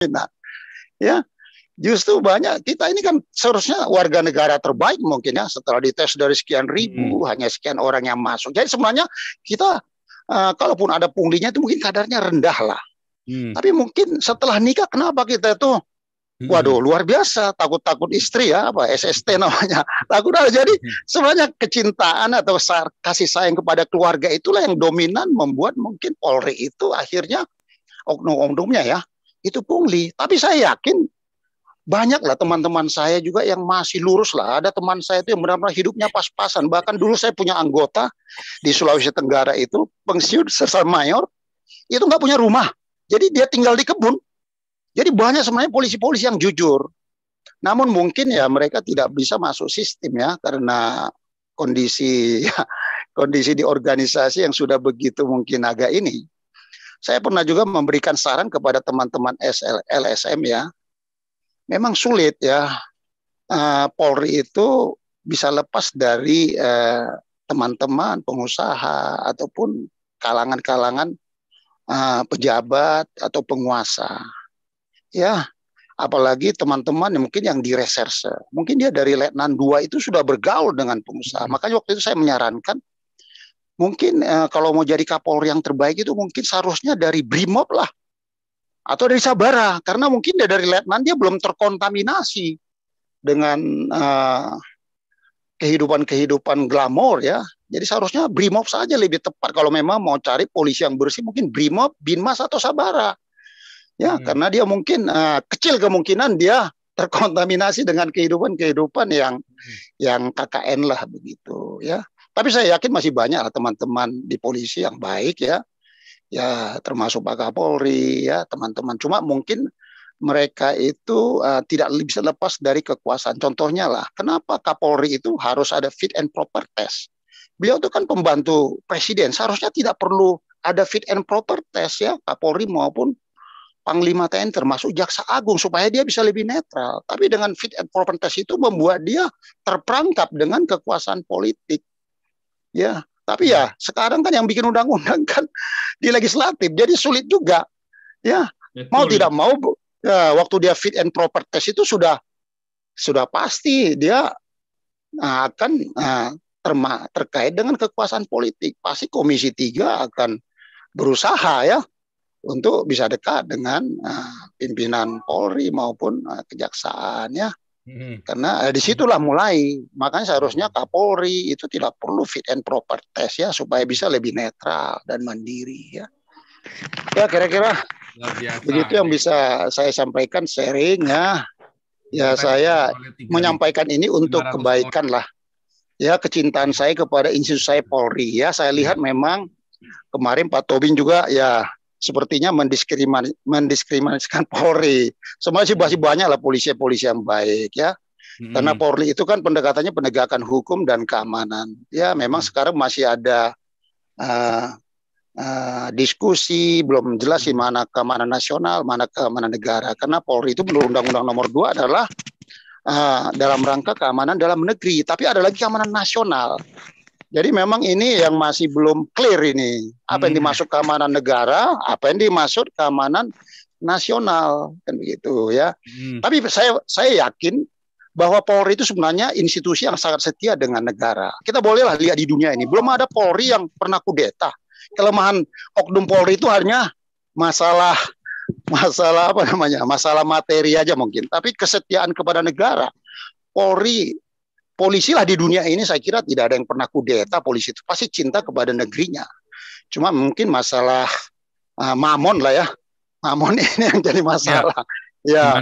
Nah, ya, justru banyak kita ini kan seharusnya warga negara terbaik mungkin ya, setelah dites dari sekian ribu hanya sekian orang yang masuk. Jadi sebenarnya kita kalaupun ada punglinya itu mungkin kadarnya rendah lah. Tapi mungkin setelah nikah kenapa kita itu waduh luar biasa, takut-takut istri ya, apa SST namanya, takut ada. Jadi sebenarnya kecintaan atau kasih sayang kepada keluarga itulah yang dominan membuat mungkin Polri itu akhirnya oknum-oknumnya ya itu pungli. Tapi saya yakin banyak lah teman-teman saya juga yang masih lurus lah. Ada teman saya itu yang benar-benar hidupnya pas-pasan. Bahkan dulu saya punya anggota di Sulawesi Tenggara itu pensiun sersa mayor itu nggak punya rumah. Jadi dia tinggal di kebun. Jadi banyak sebenarnya polisi-polisi yang jujur. Namun mungkin ya mereka tidak bisa masuk sistem ya karena kondisi di organisasi yang sudah begitu mungkin agak ini. Saya pernah juga memberikan saran kepada teman-teman LSM ya. Memang sulit ya. Polri itu bisa lepas dari teman-teman pengusaha ataupun kalangan-kalangan pejabat atau penguasa. Ya, apalagi teman-teman yang mungkin yang di reserse. Mungkin dia dari Letnan 2 itu sudah bergaul dengan pengusaha. Makanya waktu itu saya menyarankan mungkin kalau mau jadi Kapolri yang terbaik itu mungkin seharusnya dari Brimob lah. Atau dari Sabara. Karena mungkin dia dari Letnan dia belum terkontaminasi dengan kehidupan glamor ya. Jadi seharusnya Brimob saja lebih tepat kalau memang mau cari polisi yang bersih mungkin Brimob, Binmas atau Sabara. Ya, karena dia mungkin kecil kemungkinan dia terkontaminasi dengan kehidupan yang KKN lah begitu ya. Tapi saya yakin masih banyak lah teman-teman di polisi yang baik ya. Ya, termasuk Pak Kapolri ya, teman-teman. Cuma mungkin mereka itu tidak bisa lepas dari kekuasaan. Contohnya lah, kenapa Kapolri itu harus ada fit and proper test? Beliau itu kan pembantu presiden, seharusnya tidak perlu ada fit and proper test ya, Kapolri maupun Panglima TNI termasuk Jaksa Agung supaya dia bisa lebih netral. Tapi dengan fit and proper test itu membuat dia terperangkap dengan kekuasaan politik. Ya, tapi ya sekarang kan yang bikin undang-undang kan di legislatif, jadi sulit juga. Ya, betul. Mau tidak mau ya, waktu dia fit and proper test itu sudah pasti dia akan terkait dengan kekuasaan politik. Pasti Komisi 3 akan berusaha ya untuk bisa dekat dengan pimpinan Polri maupun kejaksaan ya. Karena disitulah mulai. Makanya seharusnya Kapolri itu tidak perlu fit and proper test ya supaya bisa lebih netral dan mandiri ya. Ya kira-kira begitu yang bisa saya sampaikan sharing ya. Ya saya menyampaikan ini untuk kebaikan lah. Ya kecintaan saya kepada institusi saya Polri ya. Saya lihat memang kemarin Pak Tobing juga ya sepertinya mendiskriminasikan Polri. Sebenarnya masih banyak lah polisi-polisi yang baik ya. Karena Polri itu kan pendekatannya penegakan hukum dan keamanan. Ya memang sekarang masih ada diskusi belum jelas di mana keamanan nasional, mana keamanan negara. Karena Polri itu menurut Undang-Undang Nomor 2 adalah dalam rangka keamanan dalam negeri. Tapi ada lagi keamanan nasional. Jadi memang ini yang masih belum clear ini. Apa yang dimaksud keamanan negara, apa yang dimaksud keamanan nasional, kan begitu ya. Tapi saya yakin bahwa Polri itu sebenarnya institusi yang sangat setia dengan negara. Kita bolehlah lihat di dunia ini, belum ada Polri yang pernah kudeta. Kelemahan oknum Polri itu hanya masalah apa namanya? Masalah materi aja mungkin, tapi kesetiaan kepada negara. Polisi lah di dunia ini saya kira tidak ada yang pernah kudeta. Polisi itu pasti cinta kepada negerinya. Cuma mungkin masalah mamon lah ya. Mamon ini yang jadi masalah. Ya,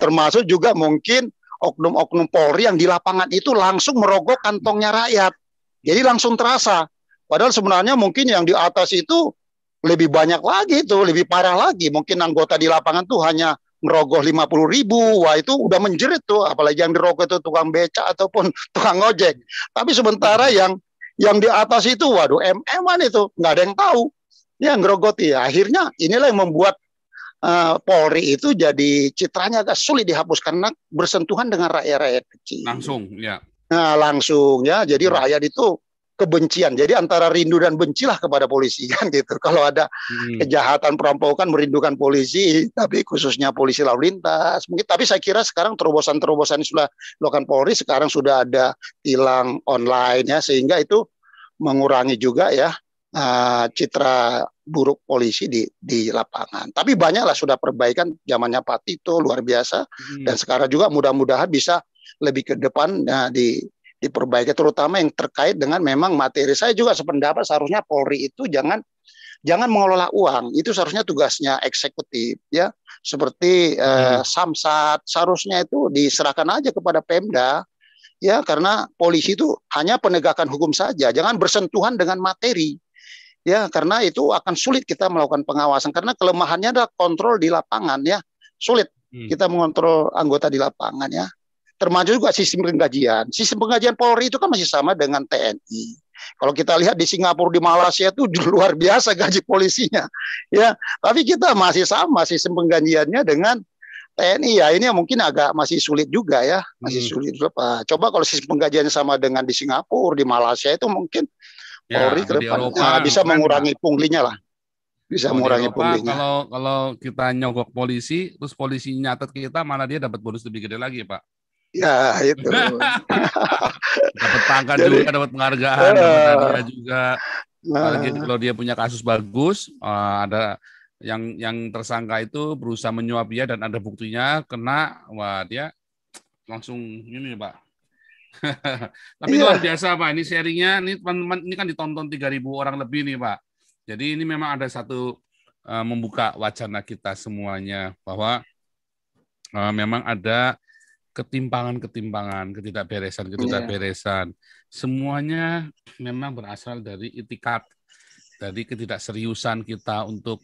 termasuk juga mungkin oknum-oknum Polri yang di lapangan itu langsung merogoh kantongnya rakyat. Jadi langsung terasa. Padahal sebenarnya mungkin yang di atas itu lebih banyak lagi itu, lebih parah lagi. Mungkin anggota di lapangan tuh hanya ngerogoh 50.000, wah itu udah menjerit tuh, apalagi yang dirogoh itu tukang beca ataupun tukang ojek. Tapi sementara yang di atas itu, waduh MM-an itu, nggak ada yang tahu. Ya ngerogoti. Akhirnya inilah yang membuat Polri itu jadi citranya agak sulit dihapus karena bersentuhan dengan rakyat-rakyat kecil. Langsung, ya. Nah, langsung ya. Jadi rakyat itu kebencian. Jadi antara rindu dan bencilah kepada polisi kan gitu. Kalau ada kejahatan perampokan merindukan polisi, tapi khususnya polisi lalu lintas. Mungkin tapi saya kira sekarang terobosan-terobosan yang sudah dilakukan Polri sekarang sudah ada tilang online ya, sehingga itu mengurangi juga ya citra buruk polisi di lapangan. Tapi banyaklah sudah perbaikan zamannya Pak Tito luar biasa, dan sekarang juga mudah-mudahan bisa lebih ke depan diperbaiki, terutama yang terkait dengan memang materi. Saya juga sependapat seharusnya Polri itu jangan mengelola uang, itu seharusnya tugasnya eksekutif ya, seperti Samsat seharusnya itu diserahkan aja kepada Pemda ya, karena polisi itu hanya penegakan hukum saja, jangan bersentuhan dengan materi ya, karena itu akan sulit kita melakukan pengawasan, karena kelemahannya adalah kontrol di lapangan ya, sulit kita mengontrol anggota di lapangan ya. Termasuk juga sistem penggajian. Sistem penggajian Polri itu kan masih sama dengan TNI. Kalau kita lihat di Singapura, di Malaysia itu luar biasa gaji polisinya, ya. Tapi kita masih sama sistem penggajiannya dengan TNI ya. Ini mungkin agak masih sulit juga ya, masih sulit. Coba kalau sistem penggajiannya sama dengan di Singapura, di Malaysia itu mungkin Polri ke depan bisa mengurangi punglinya lah. Bisa mengurangi punglinya. Kalau kita nyogok polisi, terus polisi nyatet kita, malah dia dapat bonus lebih gede lagi, Pak. Ya itu. Dapat pangkat juga, dapat penghargaan, dapat hadiah juga. Apalagi kalau dia punya kasus bagus, ada yang tersangka itu berusaha menyuap dia dan ada buktinya kena, wah dia langsung ini Pak. Tapi luar biasa Pak, ini sharingnya, ini teman-teman ini kan ditonton 3.000 orang lebih nih Pak. Jadi ini memang ada satu membuka wacana kita semuanya bahwa memang ada ketimpangan, ketidakberesan. Semuanya memang berasal dari itikat, dari ketidakseriusan kita untuk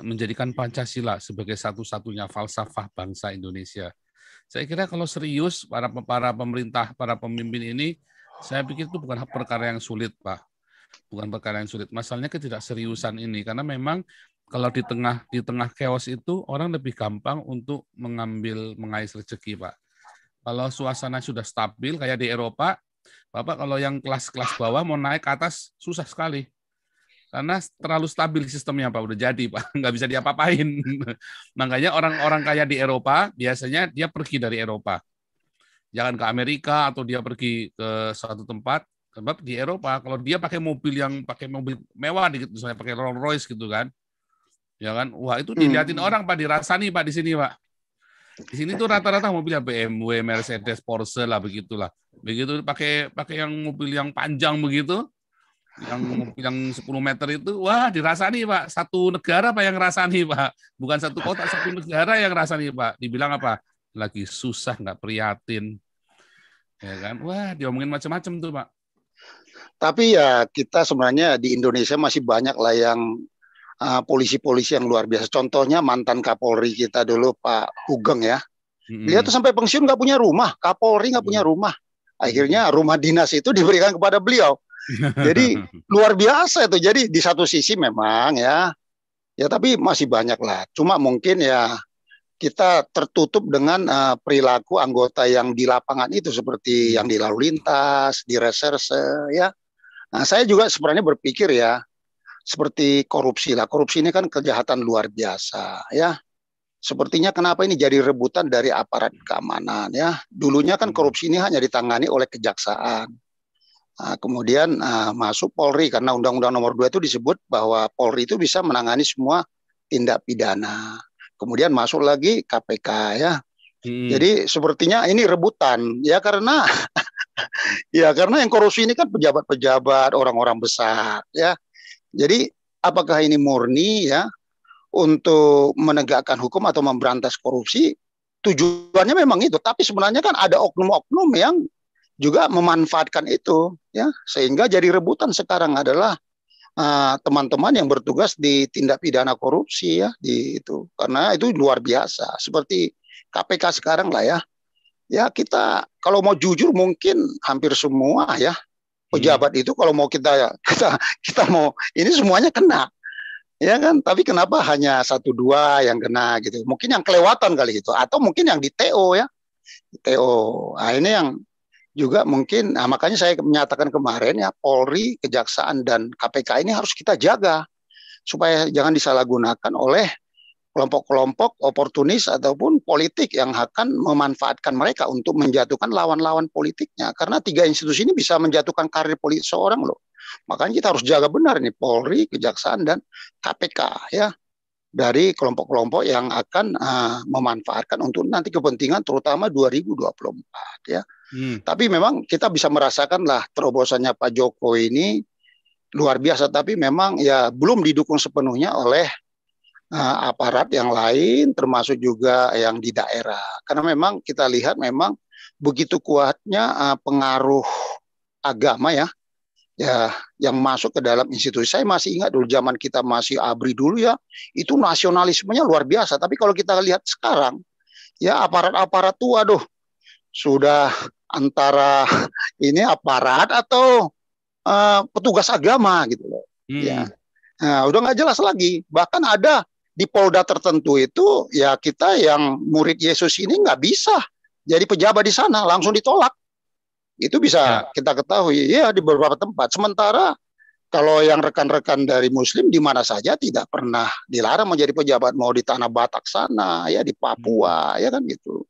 menjadikan Pancasila sebagai satu-satunya falsafah bangsa Indonesia. Saya kira kalau serius para pemerintah, para pemimpin ini, saya pikir itu bukan perkara yang sulit, Pak. Bukan perkara yang sulit. Masalahnya ketidakseriusan ini, karena memang kalau di tengah chaos itu orang lebih gampang untuk mengais rezeki, Pak. Kalau suasana sudah stabil kayak di Eropa, Bapak kalau yang kelas-kelas bawah mau naik ke atas susah sekali. Karena terlalu stabil sistemnya, Pak. Udah jadi, Pak. Nggak bisa diapa-apain. Makanya orang-orang kaya di Eropa, biasanya dia pergi dari Eropa. Jangan ke Amerika atau dia pergi ke suatu tempat. Sebab di Eropa, kalau dia pakai mobil mewah, misalnya pakai Rolls Royce gitu kan, ya kan, wah itu dilihatin orang Pak, dirasani Pak di sini Pak. Di sini tuh rata-rata mobilnya BMW, Mercedes, Porsche lah begitulah. Begitu pakai yang mobil yang panjang begitu, yang mobil yang 10 meter itu, wah dirasani Pak. Satu negara Pak yang rasani Pak, bukan satu kota, satu negara yang rasani Pak. Dibilang apa? Lagi susah nggak prihatin, ya kan? Wah diomongin macam-macam tuh Pak. Tapi ya kita sebenarnya di Indonesia masih banyak lah yang polisi-polisi yang luar biasa. Contohnya mantan Kapolri kita dulu Pak Hugeng ya. Dia tuh sampai pensiun nggak punya rumah. Kapolri nggak punya rumah. Akhirnya rumah dinas itu diberikan kepada beliau. Jadi luar biasa itu. Jadi di satu sisi memang ya tapi masih banyak lah. Cuma mungkin ya kita tertutup dengan perilaku anggota yang di lapangan itu seperti yang di lalu lintas, di reserse ya. Nah, saya juga sebenarnya berpikir ya seperti korupsi lah. Korupsi ini kan kejahatan luar biasa ya. Sepertinya kenapa ini jadi rebutan dari aparat keamanan ya. Dulunya kan korupsi ini hanya ditangani oleh kejaksaan. Nah, kemudian masuk Polri karena Undang-Undang Nomor 2 itu disebut bahwa Polri itu bisa menangani semua tindak pidana. Kemudian masuk lagi KPK ya. Jadi sepertinya ini rebutan ya karena karena yang korupsi ini kan pejabat-pejabat, orang-orang besar ya. Jadi apakah ini murni ya untuk menegakkan hukum atau memberantas korupsi? Tujuannya memang itu, tapi sebenarnya kan ada oknum-oknum yang juga memanfaatkan itu ya, sehingga jadi rebutan sekarang adalah teman-teman yang bertugas di tindak pidana korupsi ya di itu, karena itu luar biasa seperti KPK sekarang lah ya. Ya kita kalau mau jujur mungkin hampir semua ya pejabat itu kalau mau kita mau ini semuanya kena ya kan, tapi kenapa hanya 1-2 yang kena gitu, mungkin yang kelewatan kali itu, atau mungkin yang di TO ya, di TO. Nah ini juga mungkin, nah makanya saya menyatakan kemarin ya, Polri, Kejaksaan, dan KPK ini harus kita jaga supaya jangan disalahgunakan oleh kelompok-kelompok oportunis ataupun politik yang akan memanfaatkan mereka untuk menjatuhkan lawan-lawan politiknya. Karena tiga institusi ini bisa menjatuhkan karir politik seorang loh. Makanya kita harus jaga benar nih Polri, Kejaksaan, dan KPK ya, dari kelompok-kelompok yang akan memanfaatkan untuk nanti kepentingan terutama 2024 ya. Tapi memang kita bisa merasakan lah terobosannya Pak Jokowi ini luar biasa, tapi memang ya belum didukung sepenuhnya oleh aparat yang lain, termasuk juga yang di daerah. Karena memang kita lihat memang begitu kuatnya pengaruh agama ya yang masuk ke dalam institusi. Saya masih ingat dulu zaman kita masih ABRI dulu ya, itu nasionalismenya luar biasa. Tapi kalau kita lihat sekarang, ya aparat-aparat tuh, aduh, sudah antara ini aparat atau petugas agama gitu loh. Ya, nah, udah nggak jelas lagi. Bahkan ada di Polda tertentu itu ya kita yang murid Yesus ini nggak bisa jadi pejabat di sana, langsung ditolak. Itu bisa kita ketahui ya di beberapa tempat. Sementara kalau yang rekan-rekan dari Muslim di mana saja tidak pernah dilarang menjadi pejabat, mau di Tanah Batak sana ya, di Papua ya kan gitu.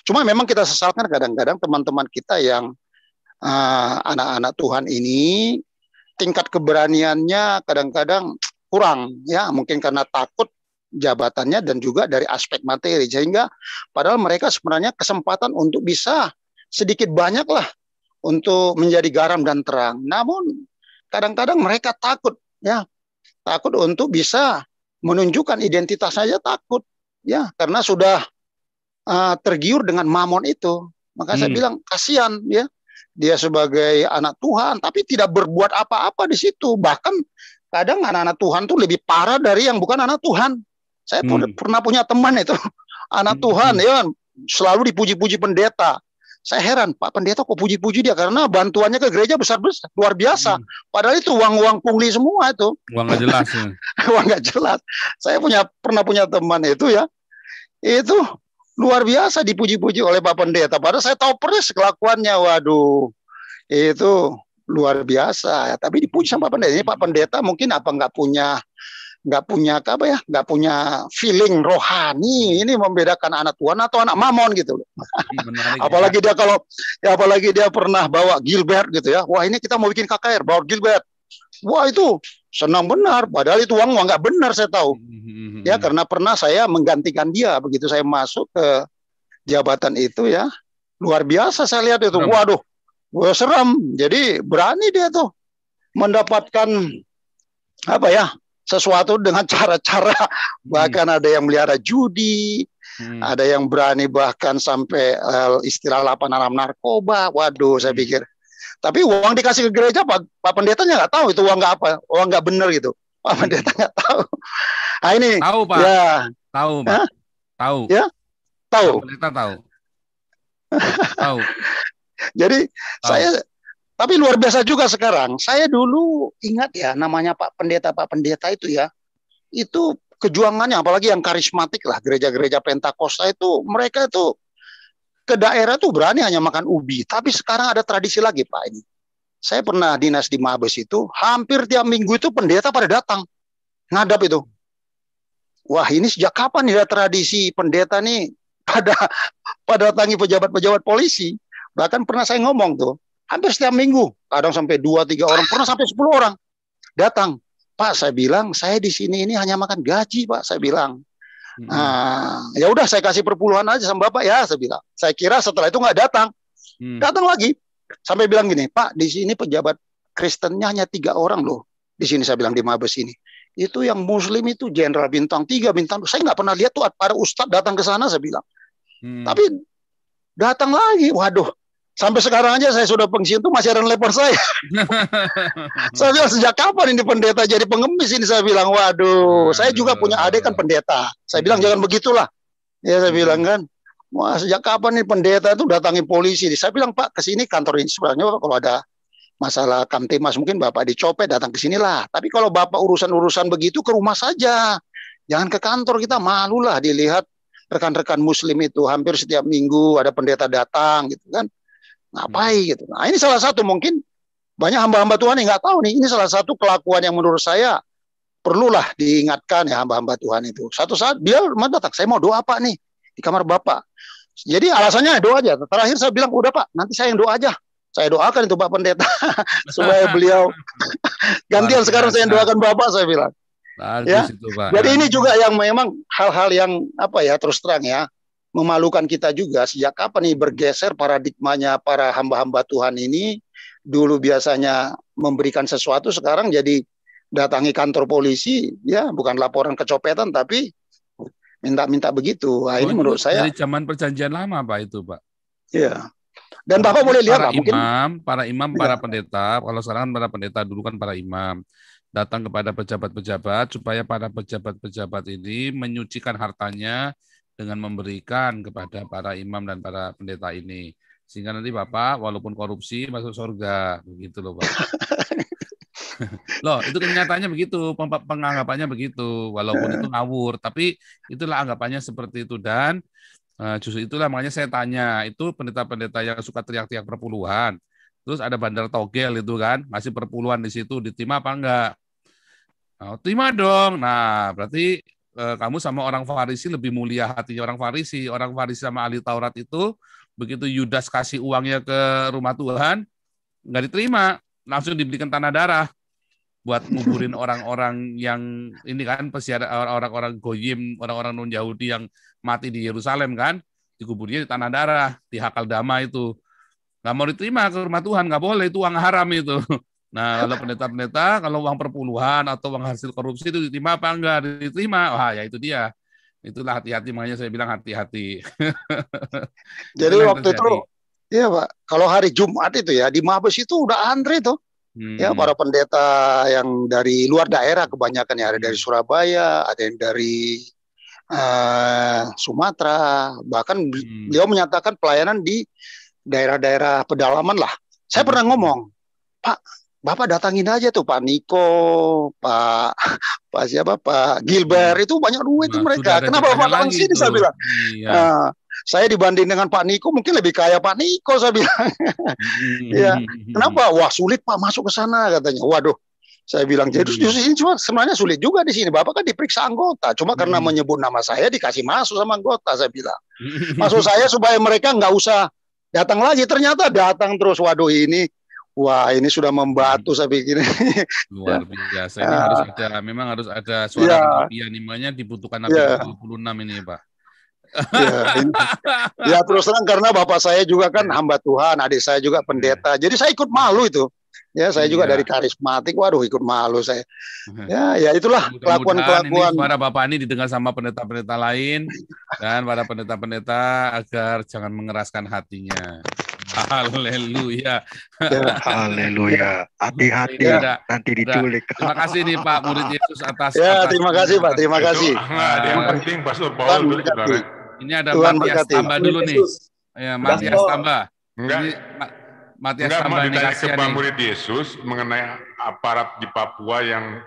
Cuma memang kita sesalkan kadang-kadang teman-teman kita yang anak-anak Tuhan ini tingkat keberaniannya kadang-kadang kurang ya, mungkin karena takut jabatannya dan juga dari aspek materi, sehingga padahal mereka sebenarnya kesempatan untuk bisa sedikit banyak lah untuk menjadi garam dan terang. Namun kadang-kadang mereka takut ya, takut untuk bisa menunjukkan identitas saja takut ya, karena sudah tergiur dengan mamon itu. Maka saya bilang kasihan ya, dia sebagai anak Tuhan tapi tidak berbuat apa-apa di situ. Bahkan kadang anak-anak Tuhan tuh lebih parah dari yang bukan anak Tuhan. Saya pernah punya teman itu anak Tuhan ya, selalu dipuji-puji pendeta. Saya heran, Pak Pendeta kok puji-puji dia, karena bantuannya ke gereja besar-besar, luar biasa. Padahal itu uang-uang pungli semua itu. Uang nggak jelas. Ya. Uang nggak jelas. Saya pernah punya teman itu ya, itu luar biasa dipuji-puji oleh Pak Pendeta. Padahal saya tahu persis kelakuannya, waduh, itu luar biasa. Tapi dipuji sama Pak Pendeta. Ini Pak Pendeta mungkin nggak punya feeling rohani ini membedakan anak Tuhan atau anak mamon gitu loh. Apalagi dia apalagi dia pernah bawa Gilbert gitu ya. Wah, ini kita mau bikin KKR bawa Gilbert. Wah, itu senang benar. Padahal itu uang nggak benar, saya tahu. Ya, karena pernah saya menggantikan dia begitu saya masuk ke jabatan itu ya. Luar biasa saya lihat itu. Waduh, seram. Jadi berani dia tuh mendapatkan sesuatu dengan cara-cara, bahkan ada yang melihara judi, ada yang berani bahkan sampai istilah alam narkoba. Waduh, saya pikir. Tapi uang dikasih ke gereja, Pak Pendetanya nggak tahu itu uang nggak apa, uang nggak benar gitu. Pak Pendeta nggak tahu. Nah ini. Tahu Pak. Ya. Tahu Pak. Tahu. Ya. Tahu. Pak Pendeta tahu. Tahu. Jadi tapi luar biasa juga sekarang. Saya dulu ingat ya namanya Pak Pendeta itu ya. Itu kejuangannya, apalagi yang karismatik lah, gereja-gereja Pentakosta itu, mereka itu ke daerah tuh berani hanya makan ubi. Tapi sekarang ada tradisi lagi Pak ini. Saya pernah dinas di Mabes itu, hampir tiap minggu itu pendeta pada datang ngadap itu. Wah, ini sejak kapan ya tradisi pendeta nih pada datangi pejabat-pejabat polisi. Bahkan pernah saya ngomong tuh, hampir setiap minggu, kadang sampai 2-3 orang, pernah sampai 10 orang datang. Pak, saya bilang, saya di sini ini hanya makan gaji, Pak, saya bilang. Ya udah, saya kasih perpuluhan aja sama Bapak ya, saya bilang. Saya kira setelah itu nggak datang. Datang lagi. Sampai bilang gini, Pak, di sini pejabat Kristennya hanya 3 orang loh. Di sini saya bilang di Mabes ini. Itu yang Muslim itu Jenderal bintang 3, bintang 2. Saya nggak pernah lihat tuh para ustadz datang ke sana, saya bilang. Tapi datang lagi, waduh. Sampai sekarang aja saya sudah pensiun tuh masih ada yang telepon saya. Saya bilang sejak kapan ini pendeta jadi pengemis ini, saya bilang. Waduh, saya juga punya adik kan pendeta. Saya bilang jangan begitulah. Ya saya bilang kan, wah sejak kapan nih pendeta itu datangi polisi. Saya bilang Pak kesini kantor ini sebenarnya Pak, kalau ada masalah Kamtimas mungkin Bapak dicopet datang ke sinilah. Tapi kalau Bapak urusan-urusan begitu ke rumah saja. Jangan ke kantor, kita malulah dilihat rekan-rekan Muslim itu hampir setiap minggu ada pendeta datang gitu kan. Ngapain gitu. Nah ini salah satu mungkin banyak hamba-hamba Tuhan yang nggak tahu nih. Ini salah satu kelakuan yang menurut saya perlulah diingatkan ya hamba-hamba Tuhan itu. Satu saat dia datang, saya mau doa Pak nih di kamar Bapak. Jadi alasannya doa aja. Terakhir saya bilang, udah Pak, nanti saya yang doa aja. Saya doakan itu Pak Pendeta supaya beliau gantian sekarang saya yang doakan Bapak, saya bilang. Bagus Ya. itu, Pak. Jadi ini juga yang memang hal-hal yang terus terang ya memalukan kita juga. Sejak kapan nih bergeser paradigmanya para hamba-hamba Tuhan ini, dulu biasanya memberikan sesuatu, sekarang jadi datangi kantor polisi, ya bukan laporan kecopetan tapi minta-minta begitu. Nah, ini menurut saya dari zaman perjanjian lama Pak itu, Pak. Iya. Dan Bapak boleh lihat Pak, mungkin para imam, para pendeta, kalau sekarang kan para pendeta, dulu kan para imam, datang kepada pejabat-pejabat supaya para pejabat-pejabat ini menyucikan hartanya dengan memberikan kepada para imam dan para pendeta ini. Sehingga nanti Bapak walaupun korupsi masuk surga, begitu loh Pak. Loh, itu kenyataannya begitu, penganggapannya begitu, walaupun itu ngawur, tapi itulah anggapannya seperti itu. Dan justru itulah makanya saya tanya, itu pendeta-pendeta yang suka teriak-teriak perpuluhan, terus ada bandar togel itu kan, masih perpuluhan di situ, diterima apa enggak? Nah, terima dong. Nah, berarti kamu sama orang Farisi lebih mulia hatinya orang Farisi. Orang Farisi sama ahli Taurat itu, begitu Yudas kasih uangnya ke rumah Tuhan, enggak diterima, langsung diberikan tanah darah buat nguburin orang-orang yang ini kan orang-orang Goyim, orang-orang non Yahudi yang mati di Yerusalem kan, dikuburnya di tanah darah, di Hakaldama itu. Nggak mau diterima ke rumah Tuhan, nggak boleh, itu uang haram itu. Nah, kalau pendeta-pendeta, kalau uang perpuluhan atau uang hasil korupsi itu diterima apa enggak? Diterima. Wah, ya itu dia. Itulah hati-hati, makanya saya bilang hati-hati. Jadi waktu itu, iya Pak, kalau hari Jumat itu ya, di Mabes itu udah antre tuh. Ya, para pendeta yang dari luar daerah kebanyakan ya, ada dari Surabaya, ada yang dari Sumatera, bahkan beliau menyatakan pelayanan di daerah-daerah pedalaman lah. Saya pernah ngomong, Pak, Bapak datangin aja tuh Pak Niko, Pak siapa, Pak Gilbert, itu banyak duit itu mereka. Kenapa Bapak datang sini, saya bilang. Iya. Saya dibanding dengan Pak Niko mungkin lebih kaya Pak Niko, saya bilang. Ya, kenapa? Wah, sulit Pak masuk ke sana katanya. Waduh, saya bilang jadi ini cuma sebenarnya sulit juga di sini. Bapak kan diperiksa anggota, cuma karena menyebut nama saya dikasih masuk sama anggota, saya bilang. Maksud saya supaya mereka nggak usah datang lagi. Ternyata datang terus. Waduh, ini sudah membatu, saya pikir. Luar biasa. Ini harus ada, memang harus ada suara kenabian, namanya dibutuhkan Nabi 26 ini, Pak. Ya terus terang karena bapak saya juga kan hamba Tuhan, adik saya juga pendeta, jadi saya ikut malu itu. Ya saya juga dari karismatik, waduh ikut malu saya. Ya itulah kelakuan-kelakuan. Suara bapak ini didengar sama pendeta-pendeta lain dan para pendeta-pendeta agar jangan mengeraskan hatinya. Haleluya. Haleluya. Hati-hati nanti diculik. Terima kasih nih Pak murid Yesus atas. Terima kasih Pak, terima kasih. Ada yang penting Pastor Paul. Ini ada Matias Tambah dulu nih. Ya, Matias Tambah. Matias Tambah ini kasihan nih. Murid Yesus mengenai aparat di Papua yang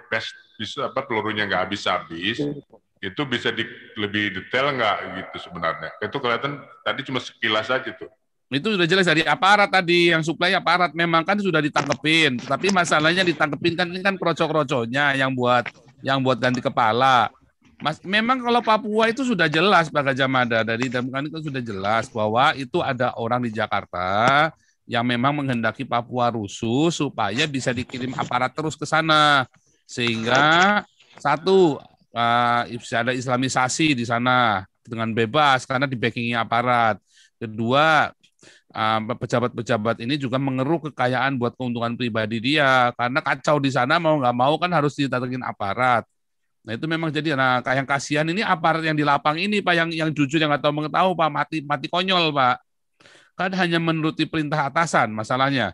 bisa pelurunya nggak habis-habis. Itu bisa lebih detail nggak gitu sebenarnya? Itu kelihatan tadi cuma sekilas aja tuh. Itu sudah jelas dari aparat tadi, yang suplai aparat memang kan sudah ditangkepin. Tapi masalahnya ditangkepin kan ini kan kroco-kroconya yang buat ganti kepala. Memang kalau Papua itu sudah jelas Pak Gajah Mada, dari kan itu sudah jelas bahwa itu ada orang di Jakarta yang memang menghendaki Papua rusuh supaya bisa dikirim aparat terus ke sana. Sehingga satu bisa ada islamisasi di sana dengan bebas karena di-backing-nya aparat. Kedua, pejabat-pejabat ini juga mengeruk kekayaan buat keuntungan pribadi dia karena kacau di sana mau nggak mau kan harus didatengin aparat. Nah itu memang jadi yang kasihan ini aparat yang di lapang ini Pak yang jujur yang nggak tahu mengetahui Pak mati konyol Pak kan hanya menuruti perintah atasan masalahnya.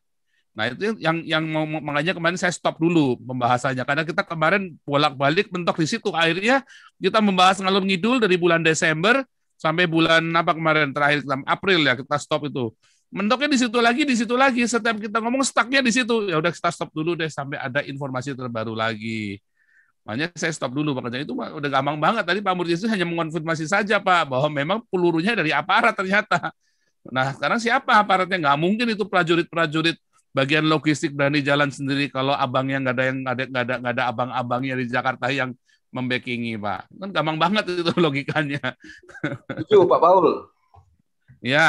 Nah itu yang makanya kemarin saya stop dulu pembahasannya karena kita kemarin bolak-balik mentok di situ akhirnya kita membahas ngalur ngidul dari bulan Desember sampai bulan apa kemarin terakhir April ya kita stop itu. Mentoknya di situ lagi. Setiap kita ngomong stucknya di situ. Ya udah kita stop dulu deh sampai ada informasi terbaru lagi. Makanya saya stop dulu Pak. Itu udah gampang banget tadi Pak Murid Yesus hanya mengonfirmasi saja Pak bahwa memang pelurunya dari aparat ternyata. Nah, sekarang siapa aparatnya? Nggak mungkin itu prajurit-prajurit bagian logistik berani jalan sendiri kalau abangnya nggak ada abang-abangnya di Jakarta yang membackingi, Pak. Kan gampang banget itu logikanya. Setuju, Pak Paul. Ya.